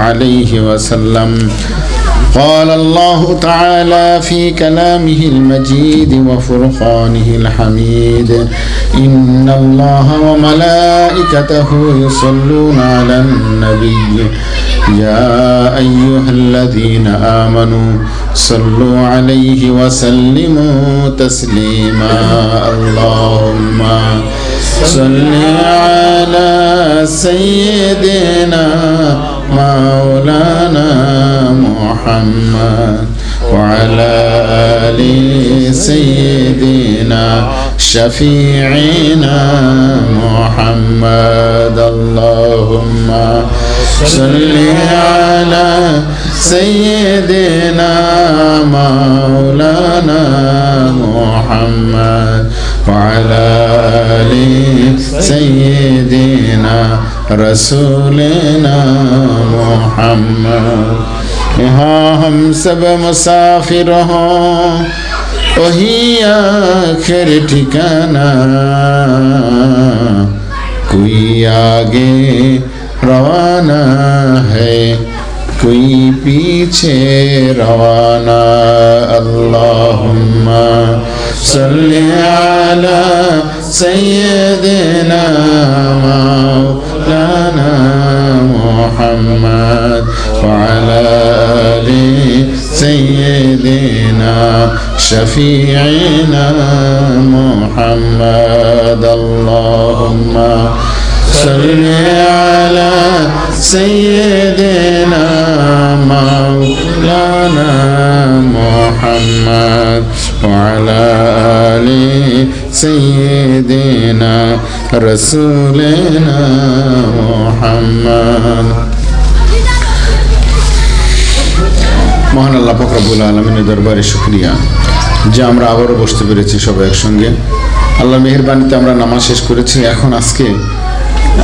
عليه وسلم. قال الله تعالى في كلامه المجيد وفرقانه الحميد: إن الله وملائكته يصلون على النبي يا أيها الذين آمنوا صلوا عليه وسلموا تسليما. اللهم صل على سيدنا مولانا محمد وعلى آل سيدنا شفيعنا محمد. اللهم صل على سيدنا مولانا محمد وعلى آل سيدنا رسولنا محمد. यहाँ हम सब मुसाफिर हों वही आखिर ठिकाना, कोई आगे रवाना है कोई पीछे रवाना. अल्लाहुम्मा सल्ली अला सय्यदिना मौलाना मुहम्मद व अला आलि सय्यदिना शफीइना मुहम्मद. अल्लाहुम्मा सल्ली अला सय्यदिना मौलाना मुहम्मद व अला आलि सय्यदिना रसूलिना मुहम्मद. মহান আল্লাহ পাক রব্বুল আলামিনের দরবারে শুকরিয়া যে আমরা আবারও বসতে পেরেছি সবাই একসঙ্গে। আল্লাহর মেহেরবানিতে আমরা নামাজ শেষ করেছি। এখন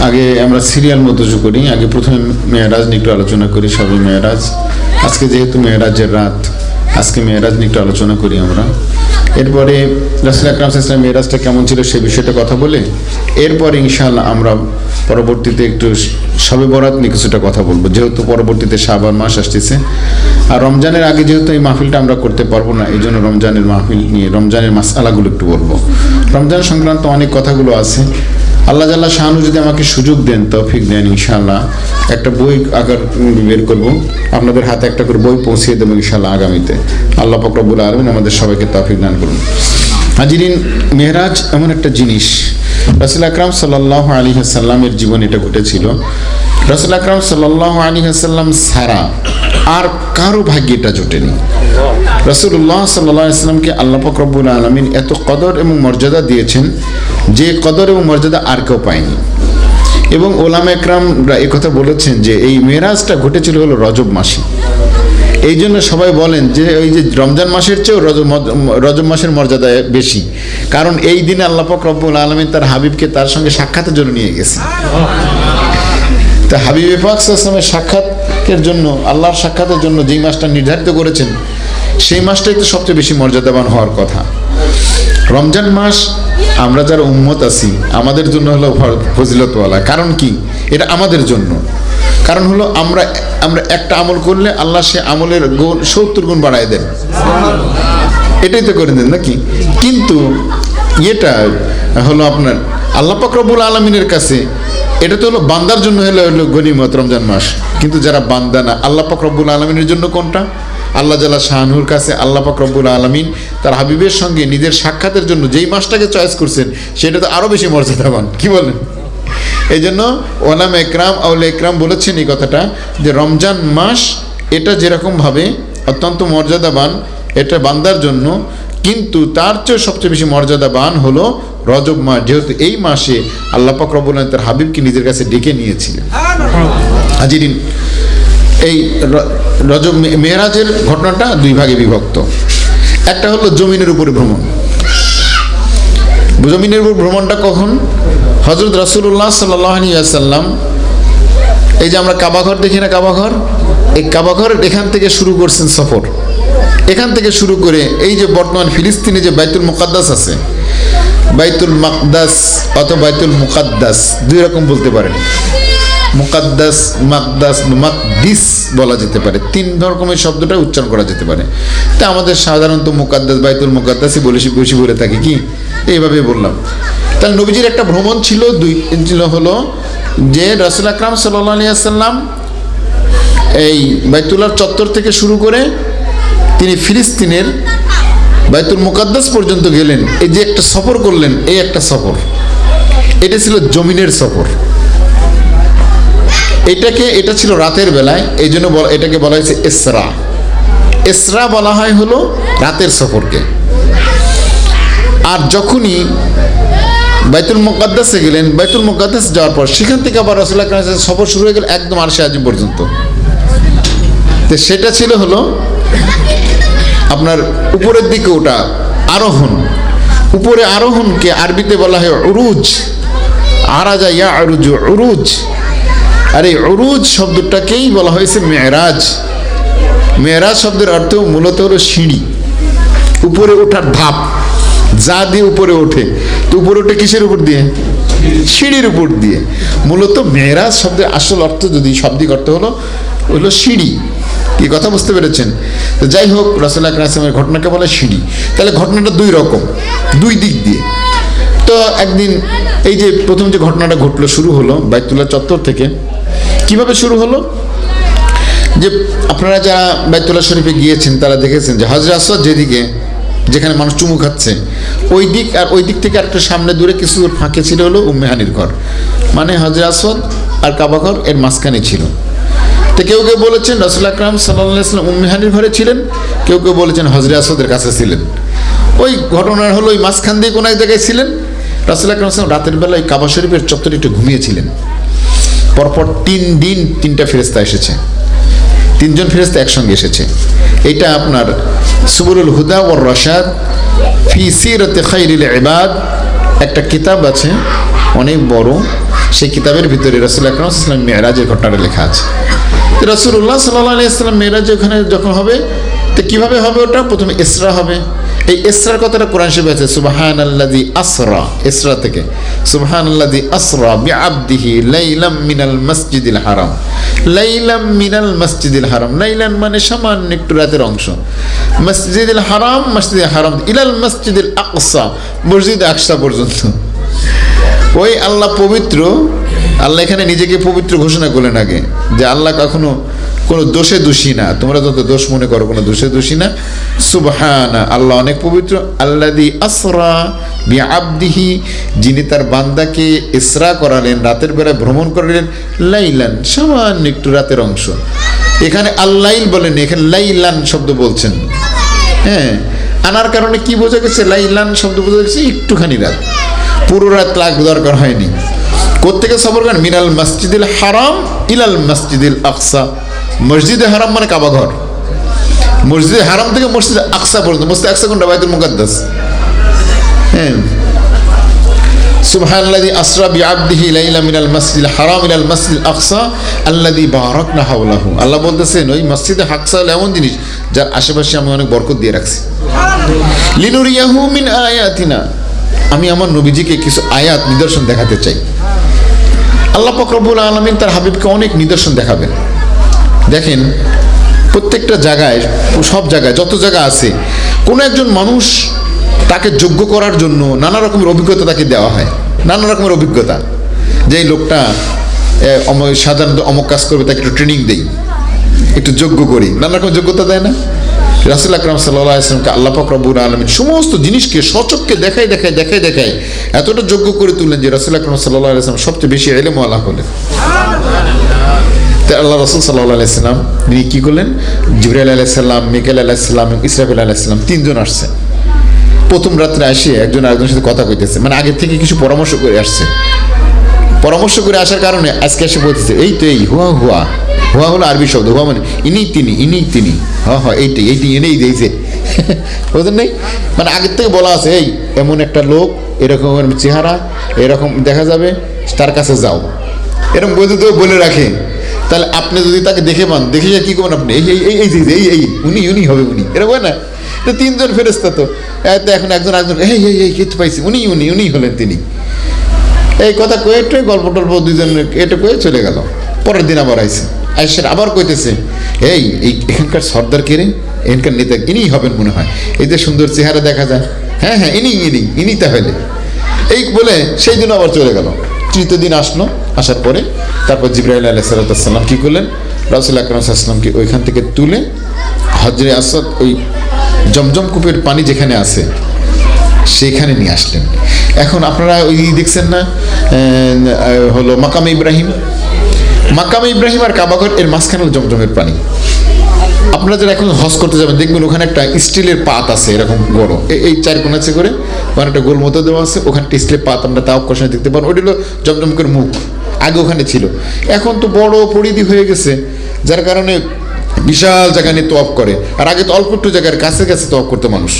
আগে আমরা সিরিয়াল মতো করি। আগে প্রথমে মেয়েরাজ নিয়ে একটু আলোচনা করি। সবে মেয়েরাজ, আজকে যেহেতু মেয়েরাজের রাত, আজকে মেয়েরাজ নিয়ে একটু আলোচনা করি আমরা। এরপরে রাসূল আকরাম সাল্লাল্লাহু আলাইহি ওয়াসাল্লাম মেয়েরাজটা কেমন ছিল সেই বিষয়টা কথা বলে এরপরে ইনশাআল্লাহ আমরা পরবর্তীতে একটু শবে বরাত নিয়ে কিছুটা কথা বলবো, যেহেতু পরবর্তীতে শাবান মাস আসতেছে। আর রমজানের আগে যেহেতু এই মাহফিলটা আমরা করতে পারবো না, এই জন্য রমজানের মাহফিল নিয়ে রমজানের মাসআলাগুলো একটু বলবো। রমজান সংক্রান্ত অনেক কথাগুলো আছে। আল্লাহ জাল্লা শাহানু যদি আমাকে সুযোগ দেন, তৌফিক দেন, ইনশাআল্লাহ একটা বই আকার বের করব, আপনাদের হাতে একটা করে বই পৌঁছিয়ে দেবো ইনশাআল্লাহ আগামীতে। আল্লাহ পাক রব্বুল আলামিন আমাদের সবাইকে তৌফিক দান করুন। হাজিরিন, মেহরাজ এমন একটা জিনিস, রাসূল আকরাম সাল্লাল্লাহু আলাইহি ওয়াসাল্লামের জীবনে এটা ঘটেছিল। রাসূল আকরাম সাল্লাল্লাহু আলাইহি ওয়াসাল্লাম ছাড়া আর কারো ভাগ্যে এটা জোটেনি। রাসূলুল্লাহ সাল্লাল্লাহু আলাইহি ওয়াসাল্লামকে আল্লাহ পাক রব্বুল আলামিন এত কদর এবং মর্যাদা দিয়েছেন যে কদর এবং মর্যাদা আর কেউ পায়নি। এবং ওলামা একরামরা একথা বলেছেন যে এই মেরাজটা ঘটেছিল হলো রজব মাসে। এই জন্য সবাই বলেন যে ওই যে রমজান মাসের চেয়েও রজব মাসের মর্যাদা বেশি, কারণ এই দিনে আল্লাহ পাক রব্বুল আলামিন তার হাবিবকে তার সঙ্গে সাক্ষাতের জন্য নিয়ে গেছে। তা হাবিব পাক সাল্লাল্লাহু আলাইহি ওয়াসাল্লামের সাক্ষাতের জন্য, আল্লাহর সাক্ষাতের জন্য যেই মাসটা নির্ধারিত করেছেন সেই মাসটাই তো সবচেয়ে বেশি মর্যাদাবান হওয়ার কথা। রমজান মাস আমরা যারা উম্মত আছি আমাদের জন্য হলো ফজিলতওয়ালা। কারণ কি? এটা আমাদের জন্য। কারণ হলো আমরা একটা আমল করলে আল্লাহ সে আমলের 70 গুণ বাড়ায় দেন, এটাই তো করে দেন নাকি? কিন্তু এটা হলো আপনার আল্লাহ পাক রব্বুল আলামিনের কাছে এটা তো হলো বান্দার জন্য হলো গনিমত রমজান মাস। কিন্তু যারা বান্দা না, আল্লাহ পাক রব্বুল আলামিনের জন্য কোনটা? আল্লাহ জাল্লা শাহানুর কাছে আল্লাহ পাক রব্বুল আলামিন তার হাবিবের সঙ্গে নিজের সাক্ষাতের জন্য যেই মাসটাকে চয়েস করছেন সেটা তো আরও বেশি মর্যাদাবান। কি বলেন? এই জন্য ওলামা একরাম, আউলিয়া একরাম বলেছেন এই কথাটা যে রমজান মাস এটা যেরকমভাবে অত্যন্ত মর্যাদাবান এটা বান্দার জন্য, কিন্তু তার চেয়ে সবচেয়ে বেশি মর্যাদাবান হলো রজব মাস, যেহেতু এই মাসে আল্লাহ পাক রব্বুল আলামিন তার হাবিবকে নিজের কাছে ডেকে নিয়েছিলেন। হাজিরিন, এই রজব মেরাজের ঘটনাটা দুই ভাগে বিভক্ত। একটা হলো জমিনের উপরে ভ্রমণ। জমিনের উপর ভ্রমণটা কখন? হযরত রাসূলুল্লাহ সাল্লাল্লাহু আলাইহি ওয়াসাল্লাম, এই যে আমরা কাবাঘর দেখি না, কাবাঘর, এই কাবাঘর এখান থেকে শুরু করছেন সফর। এখান থেকে শুরু করে এই যে বর্তমান ফিলিস্তিনে যে বাইতুল মুকাদ্দাস আছে, বাইতুল মাকদাস অথবা বাইতুল মুকাদ্দাস দুই রকম বলতে পারেন। মুকাদ্দাস, মাকদাস, মাকদিস বলা যেতে পারে। 3 রকমের শব্দটা উচ্চারণ করা যেতে পারে। তা আমাদের সাধারণত মুকাদ্দাস, বাইতুল মুকাদ্দাসই বেশি বলে থাকি, কি এইভাবে বললাম। তাহলে নবীজির একটা ভ্রমণ ছিল, হলো যে রাসূল আকরাম সাল্লাল্লাহু আলাইহি ওয়াসাল্লাম এই বাইতুল্লাহর চত্বর থেকে শুরু করে তিনি ফিলিস্তিনের বাইতুল মুকাদ্দাস পর্যন্ত গেলেন। এই যে একটা সফর করলেন, এই একটা সফর, এটা ছিল জমিনের সফর। এটা ছিল রাতের বেলায়, এই জন্য এটাকে বলা হয়েছে ইসরা। ইসরা বলা হয় হলো রাতের সফরকে। আর যখনই বাইতুল মুকাদ্দাসে গেলেন, বাইতুল মুকাদ্দাস যাওয়ার পর সেখান থেকে আবার রাসূলুল্লাহ সাল্লাল্লাহু আলাইহি ওয়াসাল্লাম সফর শুরু হয়ে গেল একদম আরশে আজিম পর্যন্ত। তো সেটা ছিল হলো আপনার উপরের দিকে ওটা আরোহণ। উপরে আরোহণকে আরবিতে বলা হয় উরুজ, আরাজা ইয়া আরুজু, উরুজ। আর এই উরুজ শব্দটাকেই বলা হয়েছে মেরাজ। মেরাজ শব্দের অর্থ মূলত হলো সিঁড়ি, উপরে ওঠার ধাপ, যা দিয়ে উপরে ওঠে। তো উপরে ওঠে কিসের উপর দিয়ে? সিঁড়ির উপর দিয়ে। মূলত মেরাজ শব্দের আসল অর্থ যদি শাব্দিক অর্থ হলো সিঁড়ি। কি কথা বুঝতে পেরেছেন? তো যাই হোক, রাসূলুল্লাহ সাল্লাল্লাহু আলাইহি ওয়াসাল্লামের ঘটনাকে বলে সিঁড়ি। তাহলে ঘটনাটা 2 রকম, 2 দিক দিয়ে। তো একদিন এই যে প্রথম যে ঘটনাটা ঘটলো, শুরু হলো বাইতুল্লাহ চত্বর থেকে। কিভাবে শুরু হলো? যে আপনারা যারা বাইতুল্লাহ শরীফে গিয়েছেন তারা দেখেছেন যে হজরে আসওয়াদ যেদিকে, যেখানে মানুষ চুমু খাচ্ছে, ওই দিক আর ওই দিক থেকে আরেকটু সামনে দূরে কিছু দূর ফাঁকে ছিল হলো উম্মে হানির ঘর। মানে হজরে আসওয়াদ আর কাবা ঘর এর মাঝখানে ছিল। তো কেউ কেউ বলেছেন রাসূল আকরাম সাল্লাল্লাহু আলাইহি ওয়াসাল্লাম উম্মে হানির ঘরে ছিলেন, কেউ কেউ বলেছেন হজরে আসওয়াদের কাছে ছিলেন। ওই ঘটনার হলো ওই মাঝখান দিয়ে কোনো এক জায়গায় ছিলেন। রাসূল আকরাম সাল্লাল্লাহু রাতের বেলা ওই কাবা শরীফের চত্বরে একটু ঘুমিয়েছিলেন। পরপর 3 দিন 3টা ফেরেশতা এসেছে, 3 জন ফেরেশতা একসঙ্গে এসেছে। এটা আপনার সুবুলুল হুদা ওয়ার রাশাদ ফি সিরাতি খায়রিল ইবাদ একটা কিতাব আছে, অনেক বড়। সেই কিতাবের ভিতরে রাসূল আকরাম সাল্লাল্লাহু আলাইহি ওয়াসাল্লাম মেরাজের ঘটনাটা লেখা আছে। তো রাসূলুল্লাহ সাল্লাল্লাহু আলাইহি ওয়াসাল্লাম মেরাজ ওখানে যখন হবে, তো কিভাবে হবে? ওটা প্রথমে ইসরা হবে। এই ইসরার কথাটা কোরআন শরীফে আছে, সুবহানাল্লাযী আসরা, ইসরা থেকে সুবহানাল্লাযী আসরা বিআবদিহি লাইলাম মিনাল মসজিদিল হারাম। লাইলাম মিনাল মসজিদিল হারাম, লাইলান মানে সামান্য একটু রাতের অংশ, মসজিদিল হারাম, মসজিদে হারাম, ইলাল মসজিদিল আকসা, মসজিদ আকসা পর্যন্ত। ওই আল্লাহ পবিত্র, আল্লাহ এখানে নিজেকে পবিত্র ঘোষণা করলেন আগে, যে আল্লাহ কখনো কোনো দোষে দোষী না, তোমরা যত দোষ মনে করো কোনো দোষে দোষী না। সুবহানা, আল্লাহ অনেক পবিত্র। আল্লাযী আসরা বিআবদিহি, যিনি তার বান্দাকে ইসরা করালেন, রাতের বেলায় ভ্রমণ করালেন, লাইলান সামান্য একটু রাতের অংশ। এখানে আল্লাইল বলেন, এখানে লাইলান শব্দ বলছেন। হ্যাঁ, আনার কারণে কি বোঝা গেছে? লাইলান শব্দ বোঝা গেছে একটুখানি রাত, পুরো রাত লাগ দরকার হয়নি। কোত্থেকে সফর করেন? মিনাল মসজিদিল হারাম ইলাল মসজিদিল আকসা। মসজিদে হারাম মানে কাবা ঘর, মসজিদে হারাম থেকে মসজিদে আকসা পর্যন্ত। মসজিদে আকসা কোনটা? বাইতুল মুকাদ্দাস। হ্যাঁ, সুবহানাল্লাযী আসরা বিআবদিহি লাইলা মিনাল মসজিদিল হারাম ইলাল মসজিদিল আকসা আল্লাযী বারাকনা হাওলাহু। আল্লাহ বলতেছেন ওই মসজিদে আকসা হলো এমন জিনিস যার আশেপাশে আমি অনেক বরকত দিয়ে রাখছি। লিনুরিয়াহু মিন আয়াতিনা, আমি আমার নবীজিকে কিছু আয়াত নিদর্শন দেখাতে চাই। আল্লাহ পাক রব্বুল আলামিন তার হাবিবকে অনেক নিদর্শন দেখাবেন। দেখেন, প্রত্যেকটা জায়গায়, সব জায়গায় যত জায়গা আছে, কোনো একজন মানুষ তাকে যোগ্য করার জন্য নানা রকমের অভিজ্ঞতা তাকে দেওয়া হয়, নানা রকমের অভিজ্ঞতা। যে এই লোকটা সাধারণত অমুক কাজ করবে, তাকে একটু ট্রেনিং দেই, একটু যোগ্য করি, নানা রকম যোগ্যতা দেয় না? রাসূল আকরাম সাল্লাল্লাহু আলাইহি ওয়াসাল্লামকে আল্লাহ পাক রব্বুল আলামিন সমস্ত জিনিসকে সচক্ষে দেখায় এতটা যোগ্য করে তুললেন যে রাসূল আকরাম সাল্লাল্লাহু আলাইহি ওয়াসাল্লাম সবচেয়ে বেশি ইলমওয়ালা হলেন। তাই আল্লাহ রাসূল সাল্লাল্লাহু আলাইহি ওয়াসাল্লাম তিনি কি করলেন? জিবরাইল আলাইহিস সালাম, মিকাইল আলাইহিস সালাম, ইসরাফিল আলাইহিস সালাম, 3 জন আসছে। প্রথম রাত্রে এসে একজন আরেকজনের সাথে কথা কইতেছে, মানে আগে থেকে কিছু পরামর্শ করে আসছে। পরামর্শ করে আসার কারণে আজকে এসে বলতেছে এই তো এই হুয়া হুয়া, হুয়া হলো আরবি শব্দ, হুয়া মানে ইনি তিনি, এইটি এনেই দিয়েছে, বুঝলেন নাই? মানে আগের থেকে বলা আছে এই এমন একটা লোক, এরকম চেহারা, এরকম দেখা যাবে, তার কাছে যাও, এরকম বলে রাখে। তাহলে আপনি যদি তাকে দেখে পান, দেখে কি করবেন আপনি? এই উনি হবে, এরকম হয় না? 3 জন ফেরেশতা, তো এখন একজন কে পাইছি, উনি হলেন তিনি। এই কথা কয়ে একটু গল্প টল্প দুজন এটা কয়ে চলে গেল। পরের দিন আবার আইসেন আবার কইতেছে, এখানকার সর্দার কে রে, এখানকার নেতা ইনিই হবেন মনে হয়, এই যে সুন্দর চেহারা দেখা যায়, হ্যাঁ হ্যাঁ ইনি তাহলে, এই বলে সেই দিন আবার চলে গেল। তৃতীয় দিন আসার পরে তারপর জিবরাইল আলাইহিস সালাম কি করলেন, রাসূল আকরাম সাল্লাল্লাহু আলাইহি ওয়াসাল্লামকে ওইখান থেকে তুলে হজরে আসওয়াদ ওই জমজম কূপের পানি যেখানে আছে সেখানে নিয়ে আসলেন। এখন আপনারা ওই দেখছেন না হলো মাকামে ইব্রাহিম আর কাবাঘর এর মাঝখানে জমজমের পানি। আপনারা যারা এখন হজ করতে যাবেন দেখবেন ওখানে একটা স্টিলের পাত আছে এরকম বড়, এই চার কোণ আছে করে ওখানে একটা গোল মতো দেওয়া আছে, ওখানে একটা স্টিলের পাত আমরা তাও কষানে দেখতে পান, ওইটা হলো জমজমের মুখ, আগে ওখানে ছিল। এখন তো বড় পরিধি হয়ে গেছে, যার কারণে বিশাল জায়গা নিয়ে তোয়াফ করে। আর আগে তো অল্প একটু জায়গার কাছে তোয়াফ করতো মানুষ,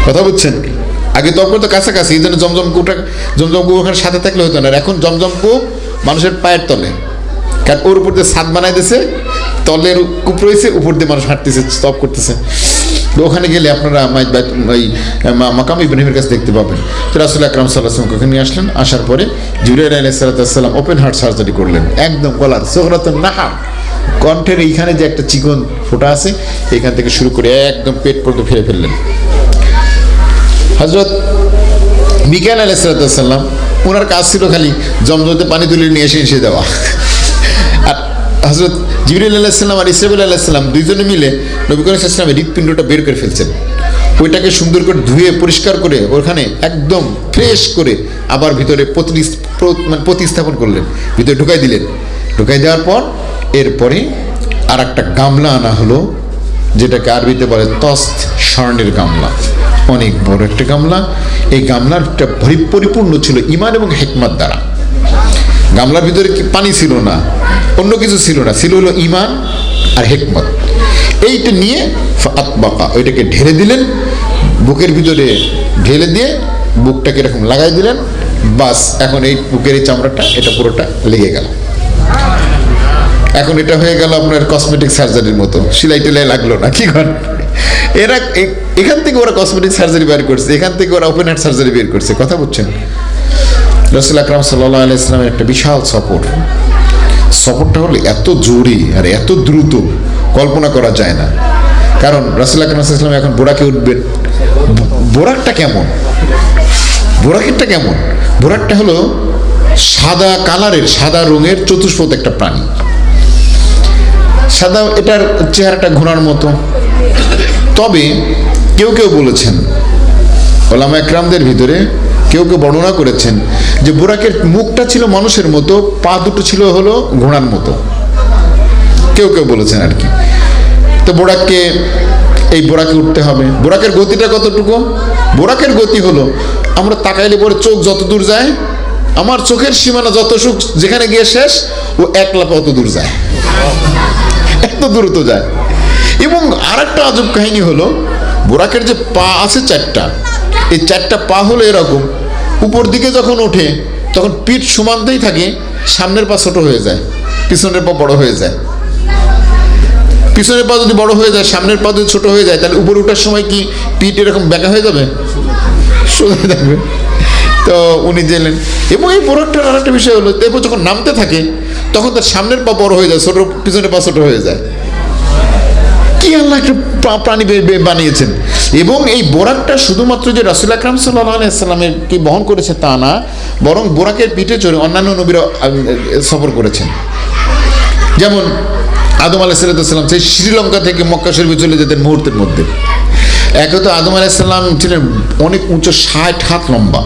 কথা বুঝছেন? আগে তোয়াফ করতো কাছাকাছি, এই জন্য জমজম কূপ ওখানে সাথে থাকলে হতো না। আর এখন জমজম কূপ মানুষের পায়ের তলে, কারণ ওর উপর দিয়ে ছাদ বানাই দিয়েছে, তলের কূপ রয়েছে, উপর দিয়ে মানুষ হাঁটতেছে, স্তব করতেছে। তো ওখানে গেলে আপনারা ওই মাকাম ইব্রাহিমের কাছে দেখতে পাবেন। তো রাসূল আকরাম সাল্লাল্লাহু আলাইহি ওয়াসাল্লাম ওখানে আসলেন। আসার পরে জিবরাইল আলাইহিস সালাম ওপেন হার্ট সার্জারি করলেন, একদম গলার সুগরাতুন নাহা, কণ্ঠের এইখানে যে একটা চিকন ফোঁটা আছে এখান থেকে শুরু করে একদম পেট পর্যন্ত ফেলে ফেললেন। হযরত মিকাইল আলাইহিস সালাম ওনার কাজ ছিল খালি জমজমতে পানি তুলে নিয়ে এসে দেওয়া। আর হযরত জিবরাইল আলাইহিস সালাম আর ইসরাফিল আলাইহিস সালাম দুইজনে মিলে নবী করিম সাল্লাল্লাহু আলাইহি ওয়াসাল্লামের হৃৎপিণ্ডটা বের করে ফেলছেন। ওইটাকে সুন্দর করে ধুয়ে পরিষ্কার করে ওখানে একদম ফ্রেশ করে আবার ভিতরে প্রতিস্থাপন করলেন, ভিতরে ঢুকাই দিলেন। ঢুকাই দেওয়ার পর এরপরে আর একটা গামলা আনা হলো, যেটাকে আরবিতে বলে তস্ত, স্বর্ণের গামলা, অনেক বড় একটা গামলা। এই গামলাটা পরিপূর্ণ ছিল ঈমান এবং হিকমত দ্বারা। গামলার ভিতরে পানি ছিল না, অন্য কিছু ছিল না, ছিল হলো ঈমান আর হিকমত। এইটা নিয়ে আতবাকা ওইটাকে ঢেলে দিলেন, বুকের ভিতরে ঢেলে দিয়ে বুকটাকে এরকম লাগাই দিলেন, বাস এখন এই বুকের এই চামড়াটা এটা পুরোটা লেগে গেল। এখন এটা হয়ে গেল আপনার কসমেটিক সার্জারির মতো, সেলাই টেলাই লাগলো না। কি করেন এরা, এখান থেকে ওরা কসমেটিক সার্জারি বের করছে, এখান থেকে ওরা ওপেন হার্ট সার্জারি বের করছে, কথা বুঝছেন? রাসূল আকরাম সাল্লাল্লাহু আলাইহি ওয়াসাল্লামের একটা বিশাল সফরটা হলো এত জোরে আর এত দ্রুত, কল্পনা করা যায় না। কারণ রাসূল আকরাম সাল্লাল্লাহু আলাইহি ওয়াসাল্লাম এখন বোরাকে উঠবেন। বোরাকটা কেমন? বোরাকটা হলো সাদা কালারের, সাদা রঙের চতুষ্পদ একটা প্রাণী, সাদা, এটার চেহারাটা ঘোড়ার মতো। তবে কেউ বলেছেন, ওলামা একরামদের ভিতরে কেউ বর্ণনা করেছেন যে বোরাকের মুখটা ছিল মানুষের মতো, পা দুটো ছিল হলো ঘোড়ার মতো, কেউ বলেছেন আর কি। তো বোরাকে উঠতে হবে। বোরাকের গতিটা কতটুকু? বোরাকের গতি হলো আমরা তাকাইলে পরে চোখ যত দূর যায়, আমার চোখের সীমানা যত সুখ যেখানে গিয়ে শেষ, ও এক লাফে অত দূর যায়, এত দ্রুত যায়। এবং আর একটা আজব কাহিনী হলো, বোরাকের যে পা আছে চারটা, এই চারটা পা হলো এরকম, উপর দিকে যখন ওঠে তখন পিঠ সমানতেই থাকে, সামনের পা ছোট হয়ে যায়, পিছনের পা বড় হয়ে যায়। পিছনের পা যদি বড় হয়ে যায়, সামনের পা যদি ছোট হয়ে যায়, তাহলে উপরে ওঠার সময় কি পিঠ এরকম বেঁকা হয়ে যাবে? সোজা থাকবে। তো উনি জেলেন। এবং এই বোরাকটার আর একটা বিষয় হলো, এরপর যখন নামতে থাকে তখন তার সামনের পা বড় হয়ে যায়, পিছনের পা ছোট হয়ে যায়। কি আল্লাহ একটা প্রাণী বানিয়েছেন। এবং এই বোরাকটা শুধুমাত্র যে রাসূল আকরাম সাল্লাল্লাহু আলাইহি ওয়াসাল্লামের কি বহন করেছে তা না, বরং বোরাকের পিঠে চড়ে অন্যান্য নবীরা সফর করেছেন। যেমন আদম আলাইহিস সালাম সেই শ্রীলঙ্কা থেকে মক্কা শরীফে চলে যেতেন মুহূর্তের মধ্যে। একে তো আদম আলাইহিস সালাম ছিলেন অনেক উঁচু, 60 হাত লম্বা,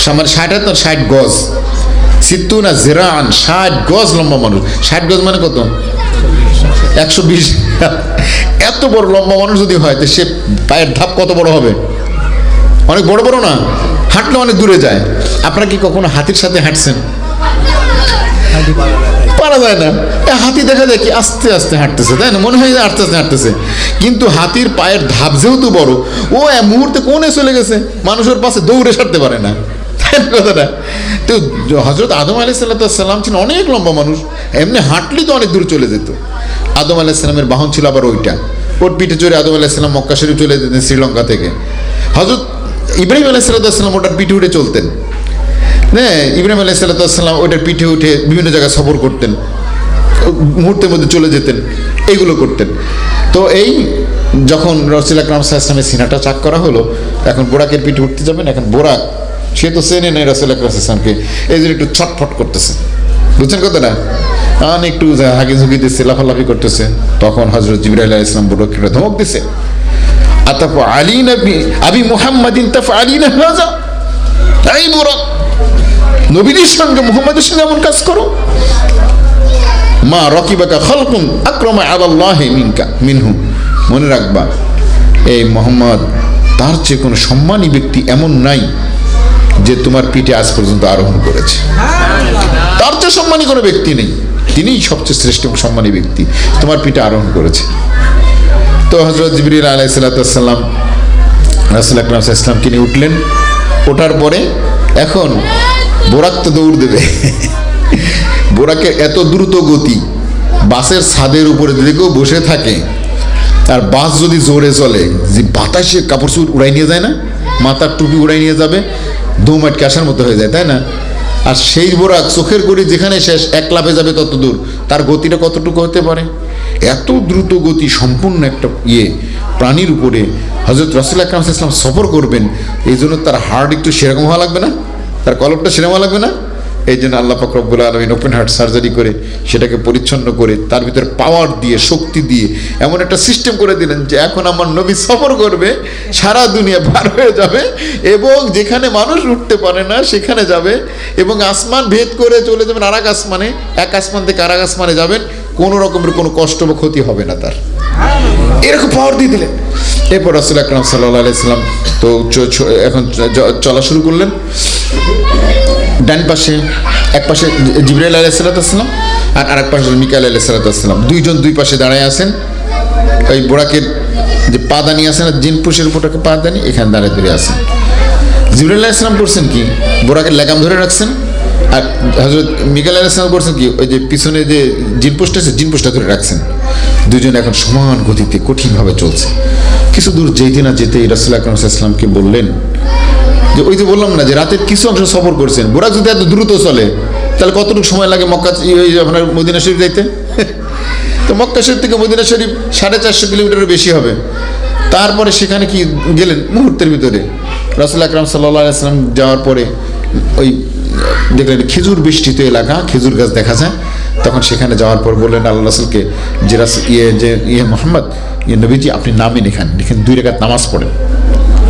60 হাত না 60 গজ, সিত্তুনা জিরাআন, 60 গজ লম্বা মানুষ। 60 গজ মানে কত? 120। এত বড় লম্বা মানুষ যদি হয়, তো সে পায়ের ধাপ কত বড় হবে? অনেক বড় না? হাঁটলে অনেক দূরে যায়। আপনারা কি কখনো হাতির সাথে হাঁটছেন? পারা যায় না। হাতি দেখা যায় কি আস্তে আস্তে হাঁটতেছে, তাই না? মনে হয় আস্তে আস্তে হাঁটতেছে, কিন্তু হাতির পায়ের ধাপ যেহেতু বড়, ও মুহূর্তে কোণে চলে গেছে, মানুষের পাশে দৌড়ে সারতে পারে না, তাই না কথাটা? তো হযরত আদম আলাইহিস সালাম ছিলেন অনেক লম্বা মানুষ, এমনি হাঁটলেই তো অনেক দূর চলে যেত। আদম আলাইহিস সালামের বাহন ছিল আবার ওইটা, ওর পিঠে চড়ে আদম আলাইহিস সালাম মক্কা শরীফ চলে যেতেন শ্রীলঙ্কা থেকে। হযরত ইব্রাহিম আলাইহিস সালাম ওটার পিঠে উঠে চলতেন। হ্যাঁ, ইব্রাহিম আলাইহিস সালাম ওইটার পিঠে উঠে বিভিন্ন জায়গায় সফর করতেন, মুহূর্তের মধ্যে চলে যেতেন, এইগুলো করতেন। তো এই যখন রাসূল আকরাম সাল্লাল্লাহু আলাইহি ওয়াসাল্লামের সিনাটা চাক করা হলো, এখন বোরাকের পিঠে উঠতে যাবেন, এখন বোরাক সে তো চেনে নাই রাসূল আকরাম সাল্লাল্লাহু আলাইহি ওয়াসাল্লামকে, এই জন্য একটু ছটফট করতেছে, বুঝছেন কথাটা, একটু হাগি ঝুঁকি দিচ্ছে, লাফালাফি করতেছে। তখন হযরত জিবরাইল আলাইহিস সালাম বোরাককে ধমক দিছে, আতাফু আলীনা আবি মুহাম্মাদিন তাফআলিনা হাযা, এই বোরাক নবীর সঙ্গে মুহাম্মাদের সঙ্গে এমন কাজ করো। মা রাকিবাকা খালকুন আকরামা আলাল্লাহি মিনহু, মনে রাখবা এই মুহাম্মদ তার চেয়ে কোনো সম্মানী ব্যক্তি এমন নাই যে তোমার পিঠে আজ পর্যন্ত আরোহণ করেছে, তার চেয়ে সম্মানী কোনো ব্যক্তি নেই, তিনিই সবচেয়ে শ্রেষ্ঠ এবং সম্মানী ব্যক্তি, তোমার পিঠে আরোহণ করেছে। তো হযরত জিবরিল আলাইহিস সালাম রাসূল আকরাম সাল্লাল্লাহু আলাইহি ওয়াসাল্লামকে নিয়ে উঠলেন। ওঠার পরে এখন বোরাক তো দৌড় দেবে, বোরাকের এত দ্রুত গতি, বাসের ছাদের উপরে যদি কেউ বসে থাকে আর বাস যদি জোরে চলে, যে বাতাসে কাপড় চোপড় উড়াই নিয়ে যায় না, মাথার টুপি উড়াই নিয়ে যাবে, দম আটকে আসার মতো হয়ে যায়, তাই না? আর সেই বোরাক চোখের গড়ি যেখানে শেষ, এক লাফে যাবে তত দূর, তার গতিটা কতটুকু হতে পারে? এত দ্রুত গতি সম্পূর্ণ একটা প্রাণীর উপরে হযরত রাসূল আকরাম সাল্লাল্লাহু আলাইহি ওয়াসাল্লাম সফর করবেন, এই জন্য তার হার্ট একটু সেরকম হওয়া লাগবে না, তার কলবটা সেরকম হওয়া লাগবে না? এই জন্য আল্লাহ পাক রব্বুল আলামিন ওপেন হার্ট সার্জারি করে সেটাকে পরিচ্ছন্ন করে তার ভিতরে পাওয়ার দিয়ে, শক্তি দিয়ে এমন একটা সিস্টেম করে দিলেন যে এখন আমার নবী সফর করবে, সারা দুনিয়া পার হয়ে যাবে এবং যেখানে মানুষ উঠতে পারে না সেখানে যাবে এবং আসমান ভেদ করে চলে যাবেন আর এক আসমানে, এক আসমান থেকে আর এক আসমানে যাবেন, কোনো রকমের কোনো কষ্ট বা ক্ষতি হবে না তার, এরকম পাওয়ার দিয়ে দিলেন। এরপর রাসূল আকরাম সাল্লাল্লাহু আলাইহি ওয়াসাল্লাম তো এখন চলা শুরু করলেন। ডান পাশে, এক পাশে জিবরাইল আলাইহিস সালাম আর আরেক পাশে মিকাইল আলাইহিস সালাম, দুইজন দুই পাশে দাঁড়ায় আছেন। ওই বোরাকের যে পাদানি আছে না, জিনপুষের উপরটাকে পাদানি, এখানে দাঁড়িয়ে ধরে আছেন। জিবরাইল আলাইহিস সালাম করছেন কি, বোরাকের লাগাম ধরে রাখছেন, আর হযরত মিকাইল আলাইহিস সালাম করছেন কি, ওই যে পিছনে যে জিনপোস্ট আছে, জিনপোস্টটা ধরে রাখছেন। দুজন এখন সমান গতিতে কঠিনভাবে চলছে। কিছু দূর যেতে না যেতেই রাসূল আকরাম সাল্লাল্লাহু আলাইহি ওয়াসাল্লামকে বললেন যে, ওই যে বললাম না যে রাতের কিছু অংশ সফর করছেন, বোরাক যদি এত দ্রুত চলে তাহলে কতটুকু সময় লাগে মক্কা আপনার মদিনা শরীফ যাইতে? তো মক্কা শরীফ থেকে মদিনা শরীফ 450 কিলোমিটারের বেশি হবে। তারপরে সেখানে কি গেলেন মুহূর্তের ভিতরে। রাসূল আকরাম সাল্লাল্লাহু আলাইহি ওয়াসাল্লাম যাওয়ার পরে ওই দেখলেন খেজুর বেষ্টিত এলাকা, খেজুর গাছ দেখা যায়। তখন সেখানে যাওয়ার পর বললেন আল্লাহ রাসূলকে যে মুহাম্মদ, নবীজি আপনি নামেন, এখানে 2 রাকাত নামাজ পড়েন।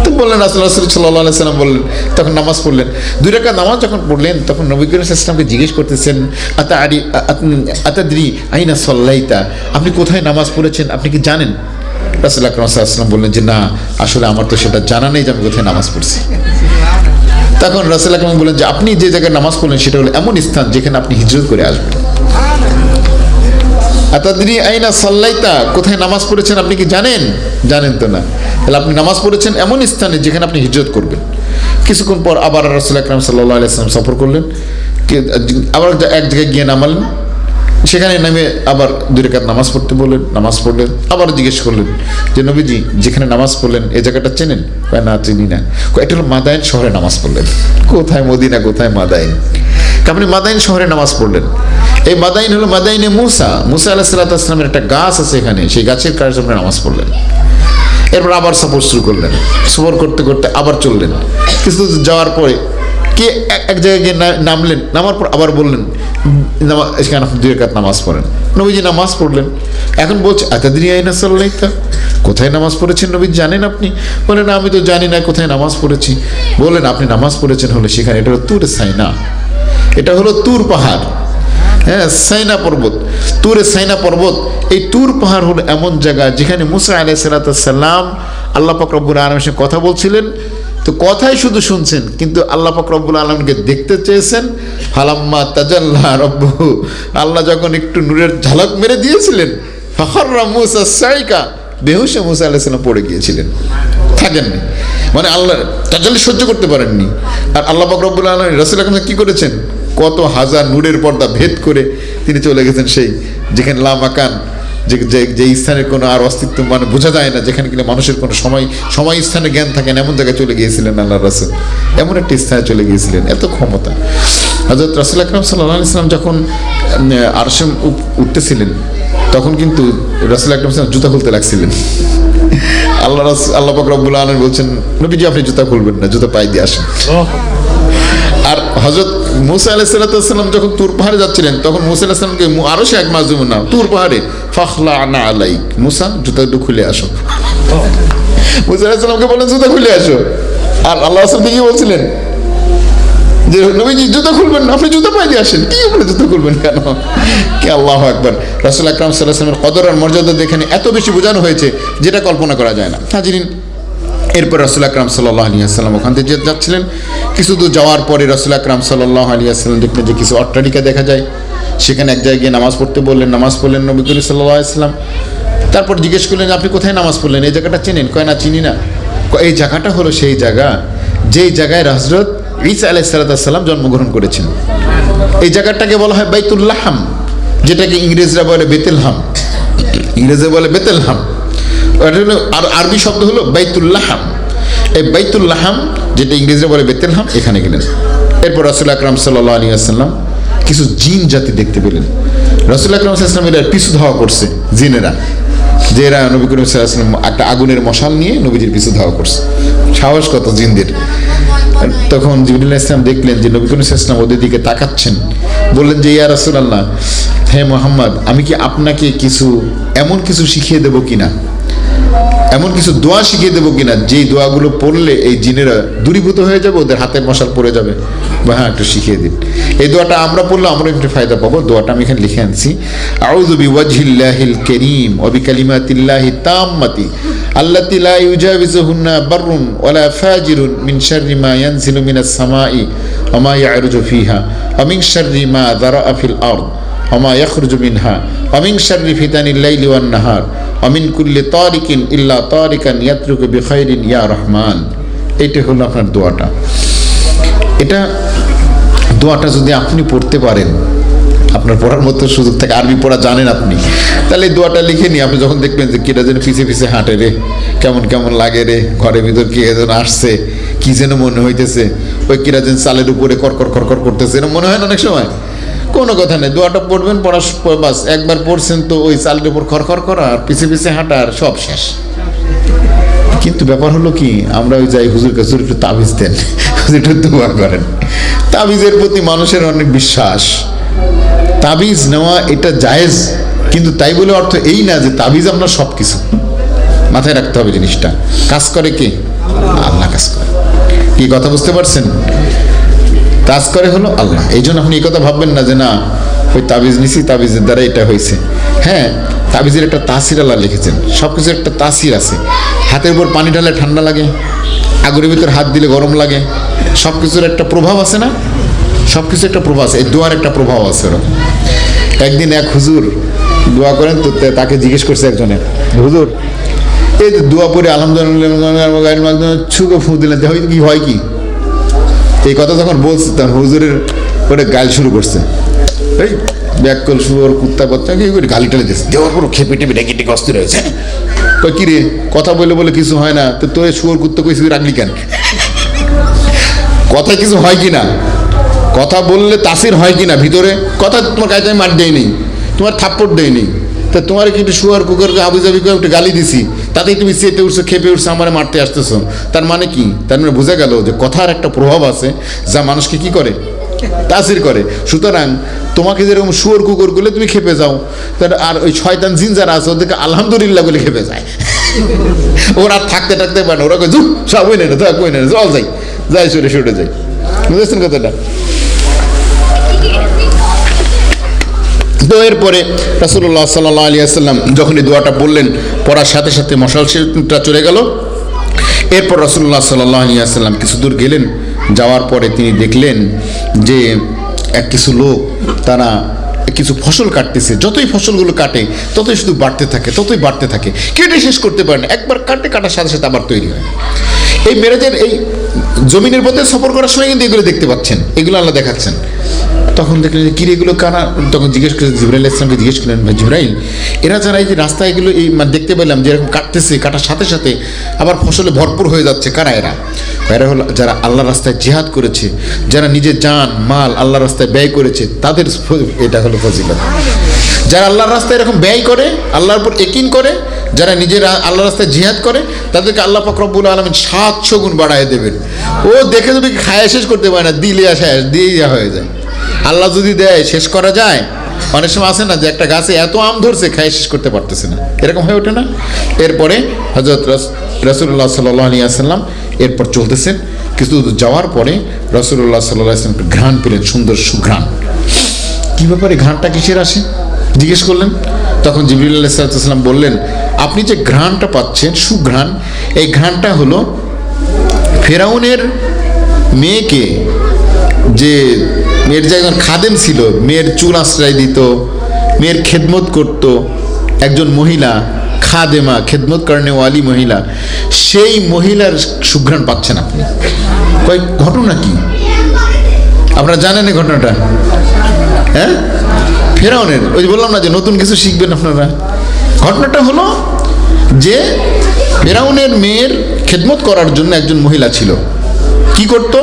তো বললেন রাসূল সাল্লাল্লাহু আলাইহি ওয়াসাল্লাম বললেন, তখন নামাজ পড়লেন। 2 রাকাত নামাজ যখন পড়লেন তখন নবী করিম সাল্লাল্লাহু আলাইহি ওয়াসাল্লামকে জিজ্ঞেস করতেছেন, আতাদরি আইনা সাল্লাইতা, আপনি কোথায় নামাজ পড়েছেন, আপনি কি জানেন? রাসূল আকরাম সাল্লাল্লাহু আলাইহি ওয়াসাল্লাম বললেন যে না, আসলে আমার তো সেটা জানা নেই যে আমি কোথায় নামাজ পড়ছি। তখন রাসূল আকরাম বললেন যে আপনি যে জায়গায় নামাজ পড়লেন সেটা হলো এমন স্থান যেখানে আপনি হিজরত করে আসবেন। আতাদরি আইনা সাল্লাইতা, কোথায় নামাজ পড়েছেন আপনি কি জানেন? জানেন তো না, তাহলে আপনি নামাজ পড়েছেন এমন স্থানে যেখানে আপনি হিজরত করবেন। কিছুক্ষণ পর আবার রাসূল আকরাম সাল্লাল্লাহু আলাইহি ওয়াসাল্লাম সফর করলেন, আবার এক জায়গায় গিয়ে নামালেন, সেখানে নেমে আবার 2 রাকাত নামাজ পড়তে বললেন, নামাজ পড়লেন। আবার জিজ্ঞেস করলেন যে নবীজি যেখানে নামাজ পড়লেন এই জায়গাটা চেনেন? না চিনি না। এটা হলো মাদাইন শহরে নামাজ পড়লেন। কোথায় মদিনা, কোথায় মাদাইন? আপনি মাদাইন শহরে নামাজ পড়লেন। এই মাদাইন হলো মাদাইনে মুসা আলাইহিস সালামের একটা গাছ আছে এখানে, সেই গাছের কাছে আপনি নামাজ পড়লেন। এরপর আবার সফর শুরু করলেন, সফর করতে করতে আবার চললেন। কিছু যাওয়ার পরে কে এক জায়গায় গিয়ে নামলেন, নামার পর আবার বললেন এখানে 2 রাকাত নামাজ পড়েন। নবীজি নামাজ পড়লেন। এখন বলছে আতাদরি আইনা সাল্লাইতা, কোথায় নামাজ পড়েছেন নবীজি জানেন আপনি? বলেন আমি তো জানি না কোথায় নামাজ পড়েছি। বললেন আপনি নামাজ পড়েছেন হলে সেখানে, এটা হলো তুরে সাইনা, এটা হলো তুর পাহাড়, হ্যাঁ সাইনা পর্বত, তুরে সাইনা পর্বত। এই তুর পাহাড় হলো এমন জায়গা যেখানে মুসা আলাইহিস সালাম আল্লাহ পাক রব্বুল আলামিনের সাথে কথা বলছিলেন। তো কথাই শুধু শুনছেন, কিন্তু আল্লাহ পাক রব্বুল আলামিনকে দেখতে চেয়েছেন। ফালাম্মা তাজাল্লা রব্বুহু, আল্লাহ যখন একটু নূরের ঝলক মেরে দিয়েছিলেন, ফাখাররা মুসা সাইকা, বেহুশে মুসা আলাইহিস সালাম পড়ে গিয়েছিলেন, থাকেননি, মানে আল্লাহ তাজাল্লি সহ্য করতে পারেননি। আর আল্লাহ পাক রব্বুল আলামিন রাসূল আকরাম কি করেছেন, কত হাজার নূরের পর্দা ভেদ করে তিনি চলে গেছেন সেই যেখানে লা মাকান যে স্থানের কোনো আর অস্তিত্ব মানে বোঝা যায় না, যেখানে কিনা মানুষের কোনো সময় স্থানে জ্ঞান থাকে না, এমন জায়গায় চলে গিয়েছিলেন আল্লাহ রাসূল। এমন একটা স্থানে চলে গিয়েছিলেন, এত ক্ষমতা। হযরত রাসূল আকরাম সাল্লাল্লাহু আলাইহি ওয়াসাল্লাম যখন আরশে উঠতেছিলেন, তখন কিন্তু রাসূল আকরাম সাল্লাল্লাহু আলাইহি ওয়াসাল্লাম জুতা খুলতে লাগছিলেন। আল্লাহ পাক রব্বুল আলামিন বলছেন, নবীজি আপনি জুতা খুলবেন না, জুতা পায়ে দিয়ে আসেন। আর হযরত মূসা আলাইহিস সালাম যখন তুর পাহাড়ে যাচ্ছিলেন, তখন মূসা আলাইহিস সালামকে আরো সে এক মাযুমের নাম তুর পাহাড়ে, ফাখলা'না আলাইক, মূসা জুতা একটু খুলে আসো। মূসা আলাইহিস সালামকে বলেন জুতা খুলে আসো, আর আল্লাহ রাসূলকে কি বলছিলেন যে নবীজি জুতা খুলবেন না, আপনি জুতা পায়ে দিয়ে আসেন। কি বলে জুতা খুলবেন কেন? কে আল্লাহু আকবার। রাসূল আকরাম সাল্লাল্লাহু আলাইহি ওয়াসাল্লামের কদর আর মর্যাদা দেখে এত বেশি বোঝানো হয়েছে যেটা কল্পনা করা যায় না। হাজিরিন, এরপর রাসূল আকরাম সাল্লাল্লাহু আলাইহি ওয়াসাল্লাম ওখান থেকে যাচ্ছিলেন। কিছু দূর যাওয়ার পরে রাসূল আকরাম সাল্লাল্লাহু আলাইহি ওয়াসাল্লাম দেখলেন যে কিছু অট্টালিকা দেখা যায়। সেখানে এক জায়গায় নামাজ পড়তে বললেন, নামাজ পড়লেন নবী করিম সাল্লাল্লাহু আলাইহি ওয়াসাল্লাম। তারপর জিজ্ঞেস করলেন, আপনি কোথায় নামাজ পড়লেন, এই জায়গাটা চেনেন? কয় না, চিনি না। এই জায়গাটা হলো সেই জায়গা যেই জায়গায় হযরত ঈসা আলাইহিস সালাম জন্মগ্রহণ করেছেন। এই জায়গাটাকে বলা হয় বাইতুল লাহম, যেটাকে ইংরেজরা বলে বেতেলহাম। ইংরেজরা বলে বেতেলহাম, আর আরবি শব্দ হলো বাইতুল লাহম। এই বাইতুল লাহম, যেটা ইংরেজরা বলে বেতেলহাম, এখানে গেলেন। এরপর রাসূল আকরাম সাল্লাল্লাহু আলাইহি ওয়াসাল্লাম কিছু জিন জাতি দেখতে পেলেন। রাসূল আকরাম সাল্লাল্লাহু আলাইহি ওয়াসাল্লাম এর পিছু ধাওয়া করছে জিনেরা, যে এরা নবী করিম সাল্লাল্লাহু আলাইহি ওয়াসাল্লাম একটা আগুনের মশাল নিয়ে নবীজির পিছু ধাওয়া করছে। সাহস কত জিনদের! তখন জিবরিল আলাইহিস সালাম দেখলেন যে নবী করিম সাল্লাল্লাহু আলাইহি ওয়াসাল্লাম ওদের দিকে তাকাচ্ছেন। বললেন যে ইয়া রাসূলুল্লাহ, হে মুহাম্মদ, আমি কি আপনাকে এমন কিছু শিখিয়ে দেবো কিনা, এমন কিছু দোয়া শিখিয়ে দেবো কিনা যেই দোয়াগুলো পড়লে এই জিনেরা দূরীভূত হয়ে যাবে, ওদের হাতের মশাল পড়ে যাবে? বা হ্যাঁ, একটু শিখিয়ে দিন। এই দোয়াটা আমরা পড়লে আমরা একটু ফায়দা পাবো। দোয়াটা আমি এখানে লিখে আনছি। আউযু বিওয়াজহিল্লাহিল কারীম ওয়া বিকালিমাতিল্লাহি তাম্মাতি আল্লাতী লা ইউজাবিজুহুন্না বাররুন ওয়ালা ফাজিরুন মিন শাররি মা ইয়ানজিলু মিনাস সামাই ওয়া মা ইয়ারজু ফিহা ওয়া মিন শাররি মা যারাআ ফিল আরদ ওয়া মা ইয়াখরুজু মিনহা ওয়া মিন শাররি ফিতানিল লাইলি ওয়ান নাহার ওয়া মিন কুল্লি তারিকিন ইল্লা তারিকান ইয়াতরুকু বিখাইরিন ইয়া রহমান। এইটা হলো আপনার দোয়াটা। এটা দোয়াটা যদি আপনি পড়তে পারেন, আপনার পড়ার মতো সুযোগ থাকে, আরবি পড়া জানেন আপনি, তাহলে এই দোয়াটা লিখে নিয়ে আপনি যখন দেখবেন যে কেটা যেন পিছে পিছে হাঁটে রে, কেমন কেমন লাগে রে, ঘরের ভিতর কে যেন আসছে, কি যেন মনে হইতেছে, ওই কিরা যেন চালের উপরে করকর করকর করতেছে, এরকম মনে হয় না অনেক সময়? কোনো কথা নেই, দোয়াটা পড়বেন, পড়ার বাস একবার পড়ছেন তো ওই চালের উপর খরখর করা আর পিছে পিছে হাঁটা আর সব শেষ। কিন্তু ব্যাপার হলো কি, আমরা ওই যাই হুজুর কাছে একটু তাবিজ দেন, একটু দোয়া করেন। তাবিজের প্রতি মানুষের অনেক বিশ্বাস, তাবিজ নেওয়া এটা জায়েজ, কিন্তু তাই বলে অর্থ এই না যে তাবিজ আপনার সব কিছু। মাথায় রাখতে হবে জিনিসটা, কাজ করে কে? আল্লাহ কাজ করে। কি কথা বুঝতে পারছেন? কাজ করে হলো আল্লাহ। এই জন্য আপনি এই কথা ভাববেন না যে না ওই তাবিজ নিছি, তাবিজের দ্বারা এটা হয়েছে। হ্যাঁ, তাবিজের একটা তাসির আল্লাহ লিখেছেন, সব কিছুর একটা তাসির আছে। হাতের উপর পানি ঢালে ঠান্ডা লাগে, আগুনের ভিতর হাত দিলে গরম লাগে, সব কিছুর একটা প্রভাব আছে না? সব কিছু একটা প্রভাব আছে, এই দোয়ার একটা প্রভাব আছে। ওরকম একদিন এক হুজুর দোয়া করেন তো, তাকে জিজ্ঞেস করছে একজনে, হুজুর এই দোয়া পরে আলহামদুলিল্লাহ ছুকে ফু দিলেন, কি হয় কি? এই কথা যখন বলছে তখন হুজুরের ওটা গাল শুরু করছে, এই ব্যাকল শুয়োর কুত্তা বাচ্চা কি করে গালি টালি দিচ্ছে, দেওয়ার পর খেপে টেপে ডেকে ডেকে অস্থির হয়েছে। কই কি রে, কথা বলে বলে কিছু হয় না, তো তোর শুয়োর কুত্তা কইছি রাখলি কেন? কথা কিছু হয় কি না? কথা বললে তাসির হয় কি না ভিতরে? কথা তোমার কাছে মার দেয় নেই, তোমার থাপ্পড় দেয় নেই, তা তোমার কিন্তু শুয়ার কুকুরকে হাবিজাবি করে একটু গালি দিছি, তাতেই তুমি চেতে উঠছো, খেপে উঠছো, আমার মারতে আসতেছো। তার মানে কি? তার মানে বোঝা গেল যে কথার একটা প্রভাব আছে যা মানুষকে কি করে? তাসির করে। সুতরাং তোমাকে যেরকম শুয়োর কুকুর করলে তুমি খেপে যাও, আর ওই শয়তান জিন যারা আছে ওদেরকে আলহামদুলিল্লাহ বলে খেপে যায়। ওরা থাকতে থাকতে পারে না, ওরা কই সব ওই নেই না, কই নেই, চল যাই যাই সরে সরে যাই। বুঝেছেন কথাটা? তো এরপরে রাসূলুল্লাহ সাল্লাল্লাহু আলাইহি ওয়াসাল্লাম যখন এই দোয়াটা বললেন, পড়ার সাথে সাথে মশালটা চলে গেল। এরপর রাসূলুল্লাহ সাল্লাল্লাহু আলাইহি ওয়াসাল্লাম কিছু দূর গেলেন, যাওয়ার পরে তিনি দেখলেন যে কিছু লোক তারা কিছু ফসল কাটতেছে। যতই ফসলগুলো কাটে ততই শুধু বাড়তে থাকে, ততই বাড়তে থাকে, কেটে শেষ করতে পারে না। একবার কাটার সাথে সাথে আবার তৈরি হয়। এই মেরাজের এই জমিনের পথে সফর করার সময় কিন্তু এগুলো দেখতে পাচ্ছেন, এগুলো আল্লাহ দেখাচ্ছেন। তখন দেখলেন কিরে এগুলো কারা, তখন জিজ্ঞেস করে জিবরাইল ইসলামকে জিজ্ঞেস করলেন, ভাই জিবরাইল, এরা যারা এই যে রাস্তায় এগুলো এই মানে দেখতে পেলাম যে এরকম কাটতেছে, কাটার সাথে সাথে আবার ফসলে ভরপুর হয়ে যাচ্ছে, কারা এরা? এরা হলো যারা আল্লাহ রাস্তায় জিহাদ করেছে, যারা নিজের জান মাল আল্লাহ রাস্তায় ব্যয় করেছে, তাদের এটা হলো ফজিলত। যারা আল্লাহর রাস্তায় এরকম ব্যয় করে, আল্লাহর উপর ইয়াকিন করে, যারা নিজেরা আল্লাহ রাস্তায় জিহাদ করে, তাদেরকে আল্লাহ পাক রব্বুল আলামিন 700 গুণ বাড়ায় দেবেন। ও দেখে যদি খায় শেষ করতে পারে না, দিলে শেষ দিয়ে হয়ে যায়। আল্লাহ যদি দেয় শেষ করা যায়। অনেক সময় আছে না যে একটা গাছে এত আম ধরছে খায় শেষ করতে পারতেছে না, এরকম হয়ে ওঠে না? এরপরে হযরত রাসূলুল্লাহ সাল্লাল্লাহু আলাইহি ওয়াসাল্লাম এরপর চলতেছেন, কিছু দূর যাওয়ার পরে রাসূলুল্লাহ সাল্লাল্লাহু আলাইহি ওয়াসাল্লাম ঘ্রাণ পেলেন, সুন্দর সুঘ্রাণ। কী ব্যাপারে, ঘ্রাণটা কিসের আসে জিজ্ঞেস করলেন। তখন জিবরিল আলাইহিস সালাম বললেন, আপনি যে ঘ্রাণটা পাচ্ছেন সুঘ্রাণ, এই ঘ্রাণটা হলো ফেরাউনের মেয়েকে, যে মেয়ের যে একজন খাদেম ছিল, মেয়ের চুল আশ্রয় দিত, মেয়ের খেদমত করত, একজন মহিলা খাদেমা, খেদমত করেওয়ালি মহিলা, সেই মহিলার সুঘ্রাণ পাচ্ছেন আপনি। কয় ঘটনা কি আপনারা জানেন এই ঘটনাটা? হ্যাঁ, ফেরাউনের, ওই যে বললাম না যে নতুন কিছু শিখবেন আপনারা। ঘটনাটা হলো যে ফেরাউনের মেয়ের খেদমত করার জন্য একজন মহিলা ছিল। কি করতো?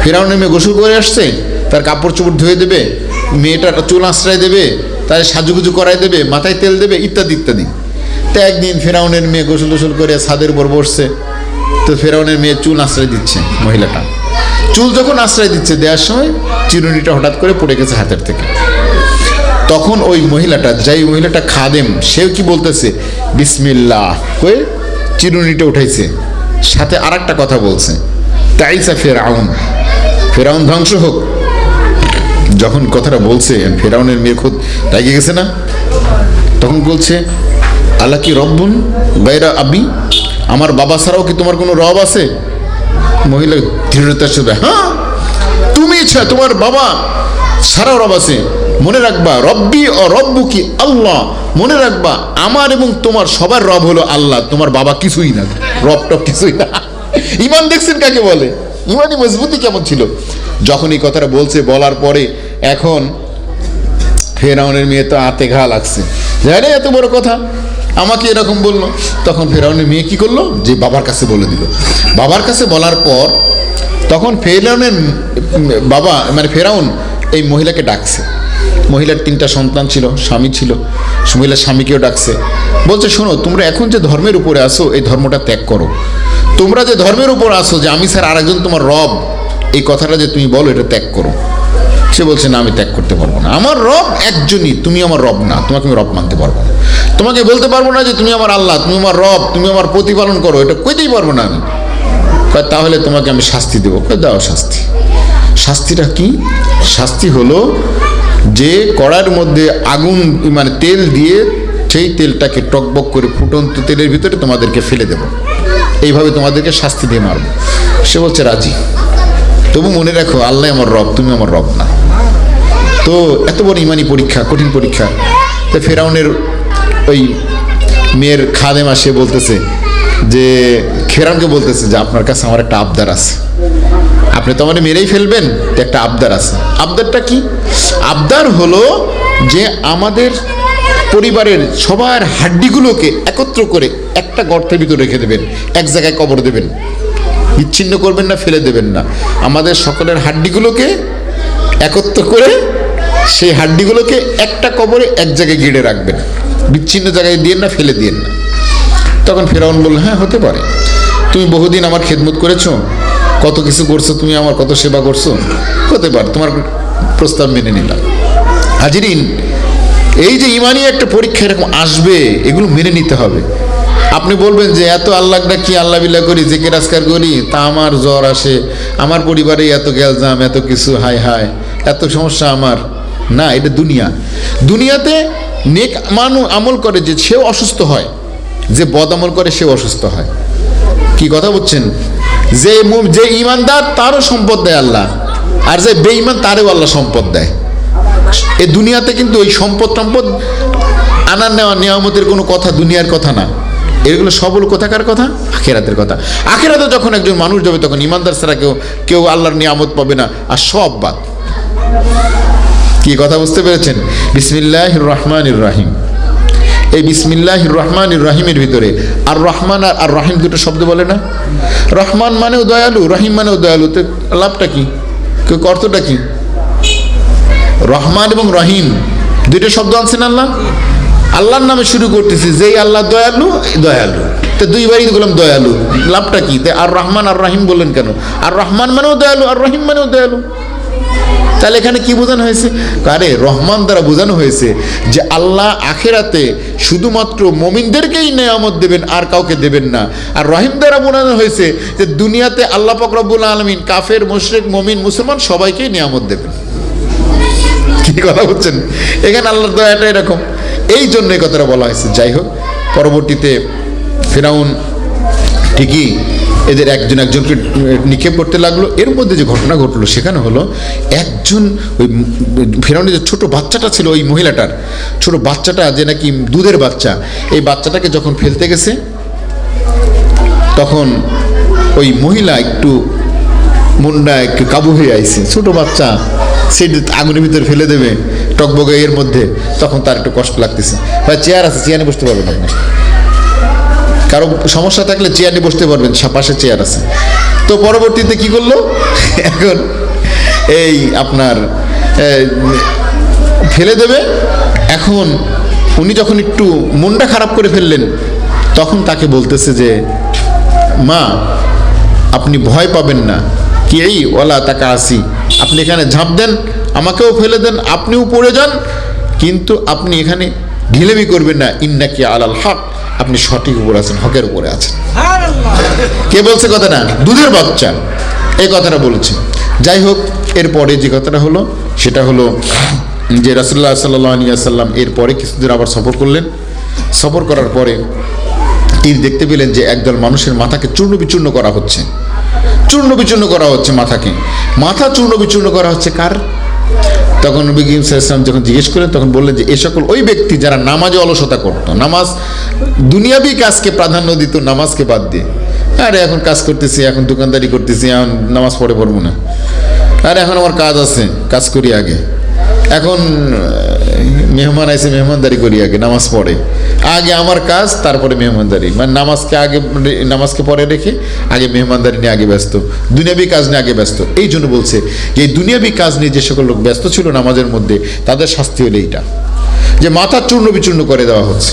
ফেরাউনের মেয়ে গোসল করে আসছে, তার কাপড় চোপড় ধুয়ে দেবে, মেয়েটার চুল আশ্রয় দেবে, তার সাজুগুজু করাই দেবে, মাথায় তেল দেবে, ইত্যাদি ইত্যাদি। তো একদিন ফেরাউনের মেয়ে গোসল টোসল করে ছাদের উপর বসছে, তো ফেরাউনের মেয়ে চুল আশ্রয় দিচ্ছে, মহিলাটা চুল যখন আশ্রয় দিচ্ছে, দেওয়ার সময় চিরুনিটা হঠাৎ করে পড়ে গেছে হাতের থেকে। তখন ওই মহিলাটা, যাই মহিলাটা খাদেম, সেও কি বলতেছে বিসমিল্লাহ কয়ে চিরুনিটা উঠাইছে, সাথে আর একটা কথা বলছে, তাইসা ফেরাউন, ফেরাউন ধ্বংস হোক। যখন কথাটা বলছে, ফেরাউনের মেয়ে খুব রেগে গেছে না, তখন বলছে, আল্লাহ কি রব্বুন গায়রা আবি, আমার বাবা ছাড়াও কি তোমার কোনো রব আছে? মহিলা দৃঢ়তার সাথে, হ্যাঁ তুমি ইচ্ছা, তোমার বাবা ছাড়াও রব আছে। মনে রাখবা রব্বি ও রব্বু কি আল্লাহ, মনে রাখবা আমার এবং তোমার সবার রব হলো আল্লাহ, তোমার বাবা কিছুই না, রব টব কিছুই না। ইমান দেখছেন কাকে বলে? ইমানি মজবুতি কেমন ছিল যখন এই কথাটা বলছে। বলার পরে এখন ফেরাউনের মেয়ে তো আতে ঘা লাগছে, জানে এত বড় কথা আমাকে এরকম বললো। তখন ফেরাউনের মেয়ে কি করলো, যে বাবার কাছে বলে দিল। বাবার কাছে বলার পর তখন ফেরাউনের বাবা মানে ফেরাউন এই মহিলাকে ডাকছে। মহিলার 3টা সন্তান ছিল, স্বামী ছিল, মহিলার স্বামীকেও ডাকছে। বলছে, শোনো, তোমরা এখন যে ধর্মের উপরে আসো এই ধর্মটা ত্যাগ করো। তোমরা যে ধর্মের উপর আসো যে আমি স্যার আরেকজন তোমার রব, এই কথাটা যে তুমি বলো এটা ত্যাগ করো। সে বলছে, না আমি ত্যাগ করতে পারবো না, আমার রব একজনই, তুমি আমার রব না, তোমাকে আমি রব মানতে পারবো না, তোমাকে বলতে পারবো না যে তুমি আমার আল্লাহ, তুমি আমার রব, তুমি আমার প্রতিপালন করো, এটা কইতেই পারবো না আমি। তাহলে তোমাকে আমি শাস্তি দেবো। দাও শাস্তি। শাস্তিটা কি? শাস্তি হলো যে কড়ার মধ্যে আগুন মানে তেল দিয়ে সেই তেলটাকে টকবক করে ফুটন্ত তেলের ভিতরে তোমাদেরকে ফেলে দেবো, এইভাবে তোমাদেরকে শাস্তি দিয়ে মারবো। সে বলছে রাজি, তবু মনে রাখো আল্লাহ আমার রব, তুমি আমার রব না। তো এত বড় ইমানি পরীক্ষা, কঠিন পরীক্ষা। তো ফেরাউনের ওই মেয়ের খাদেমা সে বলতেছে যে, ফেরাউনকে বলতেছে যে আপনার কাছে আমার একটা আবদার আছে, আপনি তো আমাদের মেরেই ফেলবেন, তো একটা আবদার আছে। আবদারটা কি? আবদার হলো যে আমাদের পরিবারের সবার হাড্ডিগুলোকে একত্র করে একটা গর্তের ভিতরে রেখে দেবেন, এক জায়গায় কবর দেবেন, বিচ্ছিন্ন করবেন না, ফেলে দেবেন না। আমাদের সকলের হাড্ডিগুলোকে একত্র করে সেই হাড্ডিগুলোকে একটা কবরে এক জায়গায় গিড়ে রাখবেন, বিচ্ছিন্ন জায়গায় দিয়েন না, ফেলে দিয়েন না। তখন ফেরাউন বলল, হ্যাঁ হতে পারে, তুমি বহুদিন আমার খেদমত করেছো, কত কিছু করছো, তুমি আমার কত সেবা করছো, হতে পারে, তোমার প্রস্তাব মেনে নিলাম। হাজিরিন, এই যে ইমানি একটা পরীক্ষা এরকম আসবে, এগুলো মেনে নিতে হবে। আপনি বলবেন যে এত আল্লাহ ডাকি, আল্লাহ বিল্লাহ করি, জিকির আজকার করি, তা আমার জ্বর আসে, আমার পরিবারে এত গ্যালজাম, এত কিছু, হায় হায়, এত সমস্যা আমার। না, এটা দুনিয়া। দুনিয়াতে নেক মানুষ আমল করে যে সেও অসুস্থ হয়, যে বদ আমল করে সেও অসুস্থ হয়। কি কথা বলছেন? যে ইমানদার তারও সম্পদ দেয় আল্লাহ, আর যে বেঈমান তারও আল্লাহ সম্পদ দেয়। এই দুনিয়াতে কিন্তু ওই সম্পদ আনার নেওয়া নিয়ামতের কোনো কথা দুনিয়ার কথা না, এগুলো সব হলো কোথাকার কথা? আখিরাতের কথা। আখিরাতে যখন একজন মানুষ যাবে তখন ইমানদার ছাড়া কেউ আল্লাহর নিয়ামত পাবে না, আর সব বাদ। কি কথা বুঝতে পেরেছেন? বিসমিল্লাহির রহমানির রহিম, এই বিসমিল্লাহির রহমানির রহিমের ভিতরে আর রহমান আর রহিম দুটো শব্দ বলে না? রহমান মানেও দয়ালু, রহিম মানেও দয়ালু, তো লাভটা কি, অর্থটা কি? রহমান এবং রহিম দুইটা শব্দ আনছেন আল্লাহ, আল্লাহর নামে শুরু করতেছি, যেই আল্লাহ দয়ালু, দয়ালু, তো দুইবারই বললাম দয়ালু, লাভটা কি? আর রহমান আর রহিম বললেন কেন? আর রহমান মানেও দয়ালু আর রহিম মানেও দয়ালু, তাহলে এখানে কি বোঝানো হয়েছে? আরে রহমান দ্বারা বোঝানো হয়েছে যে আল্লাহ আখিরাতে শুধুমাত্র মুমিনদেরকেই নিয়ামত দেবেন, আর কাউকে দেবেন না। আর রহিম দ্বারা বোঝানো হয়েছে যে দুনিয়াতে আল্লাহ পাক রব্বুল আলামিন কাফের, মুশরিক, মুমিন, মুসলমান সবাইকেই নিয়ামত দেবেন। কি কথা বলছেন? এখানে আল্লাহর দয়াটা এরকম, এই জন্য এই কথাটা বলা হয়েছে। যাই হোক, পরবর্তীতে ফিরআউন ঠিকই এদের একজনকে নিক্ষেপ করতে লাগলো। এর মধ্যে যে ঘটনা ঘটলো সেখানে হলো একজন, ওই ফিরআউনের যে ছোট বাচ্চাটা ছিল, ওই মহিলাটার ছোট বাচ্চাটা যে নাকি দুধের বাচ্চা, এই বাচ্চাটাকে যখন ফেলতে গেছে তখন ওই মহিলা একটু মুন্ডা একটু কাবু হয়ে আইছে। ছোট বাচ্চা সে আগুনের ভিতরে ফেলে দেবে টকবগে এর মধ্যে, তখন তার একটু কষ্ট লাগতেছে। ভাই চেয়ার আছে, চেয়ারে বসতে পারবেন আপনি, কারো সমস্যা থাকলে চেয়ারে বসতে পারবেন, পাশে চেয়ার আছে। তো পরবর্তীতে কি করলো, এখন এই আপনার ফেলে দেবে। এখন উনি যখন একটু মনটা খারাপ করে ফেললেন তখন তাকে বলতেছে যে মা আপনি ভয় পাবেন না, কি এই ওলা তাকা আসি, আপনি এখানে ঝাঁপ দেন, আমাকেও ফেলে দেন, আপনিও পড়ে যান, কিন্তু আপনি এখানে ঢিলেমি করবেন না, ইন্নাকি আলাল হক, আপনি সঠিক উপর আছেন, হকের উপরে আছেন। কে বলছে কথাটা? দুধের বাচ্চা এই কথাটা বলেছে। যাই হোক, এরপরে যে কথাটা হলো সেটা হলো যে রাসূলুল্লাহ সাল্লাল্লাহু আলাইহি ওয়াসাল্লাম এরপরে কিছুদিন আবার সফর করলেন। সফর করার পরে তিনি দেখতে পেলেন যে একদল মানুষের মাথাকে চূর্ণ বিচূর্ণ করা হচ্ছে, চূর্ণ বিচূর্ণ করা হচ্ছে মাথাকে, মাথা চূর্ণ বিচূর্ণ করা হচ্ছে কার? তখন নবী করিম সাল্লাল্লাহু আলাইহি ওয়াসাল্লাম যখন জিজ্ঞেস করলেন তখন বললেন যে এ সকল ওই ব্যক্তি যারা নামাজে অলসতা করতো, নামাজ দুনিয়াবি কাজকে প্রাধান্য দিত নামাজকে বাদ দিয়ে। আরে এখন কাজ করতেছি, এখন দোকানদারি করতেছি, এখন নামাজ পড়বো না, আরে এখন আমার কাজ আছে, কাজ করি আগে, এখন মেহমান আইসে মেহমানদারি করি আগে, নামাজ পড়ে আগে, আমার কাজ তারপরে মেহমানদারি, মানে নামাজকে পরে রেখে আগে মেহমানদারি নিয়ে আগে ব্যস্ত, দুনিয়াবি কাজ নিয়ে আগে ব্যস্ত। এই জন্য বলছে যে এই দুনিয়াবি কাজ নিয়ে যে সকল লোক ব্যস্ত ছিল নামাজের মধ্যে, তাদের শাস্তি হলো এইটা, যে মাথা চূর্ণ বিচূর্ণ করে দেওয়া হচ্ছে।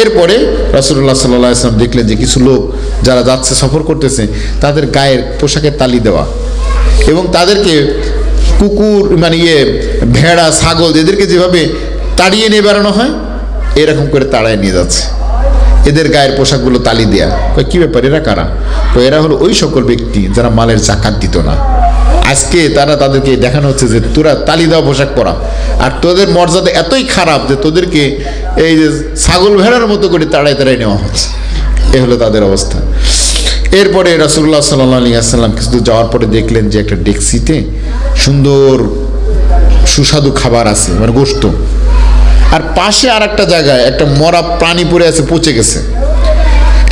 এরপরে রাসূলুল্লাহ সাল্লাল্লাহু আলাইহি ওয়াসাল্লাম দেখলেন যে কিছু লোক যারা যাচ্ছে, সফর করতেছে, তাদের গায়ের পোশাকের তালি দেওয়া এবং তাদেরকে কুকুর মানে ভেড়া, ছাগল এদেরকে যেভাবে তাড়িয়ে নিয়ে বেড়ানো হয় এরকম করে তাড়ায় নিয়ে যাচ্ছে, এদের গায়ের পোশাকগুলো তালি দেয়া। কি ব্যাপার, এরা কারা? এরা হলো ওই সকল ব্যক্তি যারা মালের জাকাত দিত না। আজকে তাদেরকে দেখানো হচ্ছে যে তোরা তালি দেওয়া পোশাক পরা, আর তোদের মর্যাদা এতই খারাপ যে তোদেরকে এই যে ছাগল ভেড়ার মতো করে তাড়ায় নেওয়া হচ্ছে। এ হলো তাদের অবস্থা। এরপরে রাসূলুল্লাহ সাল্লাল্লাহু আলাইহি ওয়াসাল্লাম কিছু যাওয়ার পরে দেখলেন যে একটা ডেকচিতে সুন্দর সুস্বাদু খাবার আছে, মানে গোশত, আর পাশে আর একটা জায়গায় একটা মরা প্রাণী পড়ে আছে, পচে গেছে।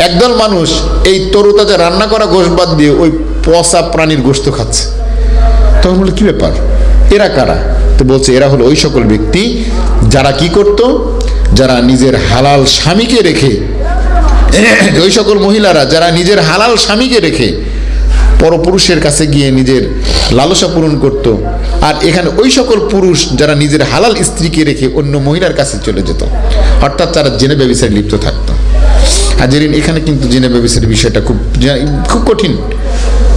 একদল মানুষ এই তরুতাজা রান্না করা গোশত বাদ দিয়ে ওই পচা প্রাণীর গোশত খাচ্ছে। তখন বলে কি ব্যাপার, এরা কারা? তো বলছে এরা হলো ওই সকল ব্যক্তি যারা কি করত, যারা নিজের হালাল স্বামীকে রেখে, ওই সকল মহিলারা যারা নিজের হালাল স্বামীকে রেখে পরপুরুষের কাছে গিয়ে নিজের লালসা পূরণ করত, আর এখানে ওই সকল পুরুষ যারা নিজের হালাল স্ত্রীকে রেখে অন্য মহিলার কাছে চলে যেত, অর্থাৎ তারা জেনে ব্যভিচারে লিপ্ত থাকতো। আর যেদিন এখানে কিন্তু জেনে ব্যভিচারের বিষয়টা খুব কঠিন।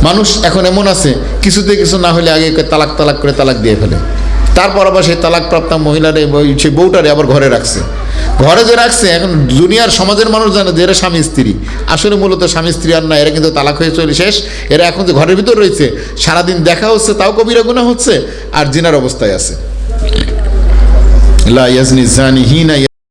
মানুষ এখন এমন আছে, কিছুতে কিছু না হলে আগে তালাক করে তালাক দিয়ে ফেলে, তারপর আবার সেই তালাকপ্রাপ্তা মহিলারে সেই বউটারে আবার ঘরে রাখছে, ঘরে যে রাখছে এখন দুনিয়ার সমাজের মানুষ জানে যে এরা স্বামী স্ত্রী, আসলে মূলত স্বামী স্ত্রী আর না, এরা কিন্তু তালাক হয়ে চলে শেষ। এরা এখন যে ঘরের ভিতর রয়েছে, সারাদিন দেখা হচ্ছে তাও কবিরা গুনাহ হচ্ছে, আর জিনার অবস্থায় আছে। লা ইয়াজনি জানি হিনা